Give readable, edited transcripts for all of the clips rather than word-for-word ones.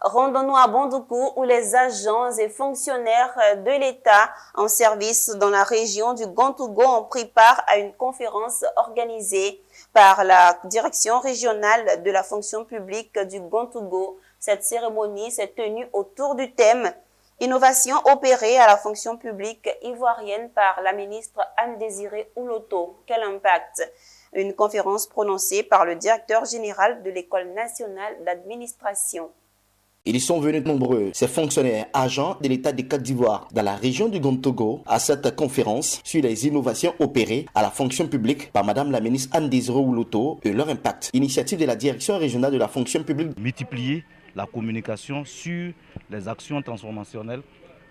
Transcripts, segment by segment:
Rendons-nous à Bandoukou où les agents et fonctionnaires de l'État en service dans la région du Grand-Togo ont pris part à une conférence organisée par la direction régionale de la fonction publique du Grand-Togo. Cette cérémonie s'est tenue autour du thème Innovation opérée à la fonction publique ivoirienne par la ministre Anne-Désiré Ouloto. Quel impact? Une conférence prononcée par le directeur général de l'École nationale d'administration. Ils sont venus nombreux, ces fonctionnaires agents de l'État de Côte d'Ivoire dans la région du Grand-Togo à cette conférence sur les innovations opérées à la fonction publique par Madame la ministre Anne-Désiré Ouloto et leur impact. Initiative de la direction régionale de la fonction publique. Multiplier la communication sur les actions transformationnelles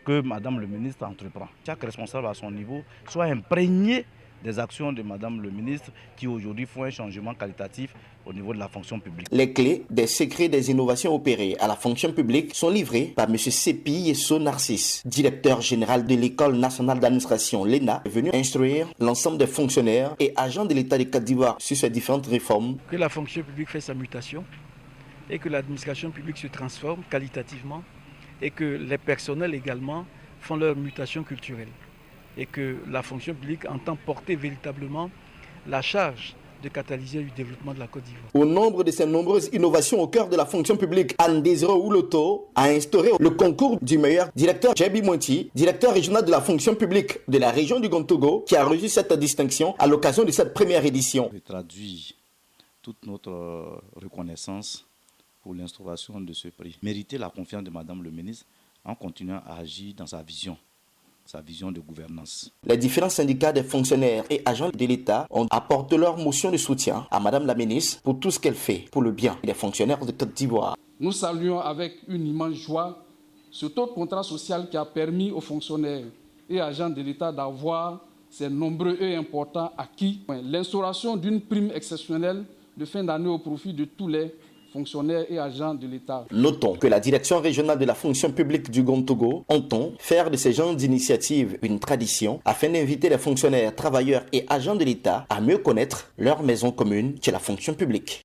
que Madame le ministre entreprend. Chaque responsable à son niveau soit imprégné des actions de Madame le ministre qui aujourd'hui font un changement qualitatif au niveau de la fonction publique. Les clés des secrets des innovations opérées à la fonction publique sont livrées par M. Sepi Yesso Narcisse, directeur général de l'École nationale d'administration, l'ENA, venu instruire l'ensemble des fonctionnaires et agents de l'État de Côte d'Ivoire sur ces différentes réformes. Que la fonction publique fait sa mutation et que l'administration publique se transforme qualitativement et que les personnels également font leur mutation culturelle. Et que la fonction publique entend porter véritablement la charge de catalyser le développement de la Côte d'Ivoire. Au nombre de ces nombreuses innovations au cœur de la fonction publique, Anne-Désiré Ouloto a instauré le concours du meilleur directeur Djebi Mointi, directeur régional de la fonction publique de la région du Grand-Togo, qui a reçu cette distinction à l'occasion de cette première édition. Je traduis toute notre reconnaissance pour l'instauration de ce prix. Mériter la confiance de Madame le ministre en continuant à agir dans sa vision de gouvernance. Les différents syndicats des fonctionnaires et agents de l'État ont apporté leur motion de soutien à Madame la ministre pour tout ce qu'elle fait pour le bien des fonctionnaires de Côte d'Ivoire. Nous saluons avec une immense joie ce taux de contrat social qui a permis aux fonctionnaires et agents de l'État d'avoir ces nombreux et importants acquis. L'instauration d'une prime exceptionnelle de fin d'année au profit de tous les fonctionnaires et agents de l'État. Notons que la direction régionale de la fonction publique du Grand-Togo entend faire de ces genres d'initiatives une tradition afin d'inviter les fonctionnaires, travailleurs et agents de l'État à mieux connaître leur maison commune qui est la fonction publique.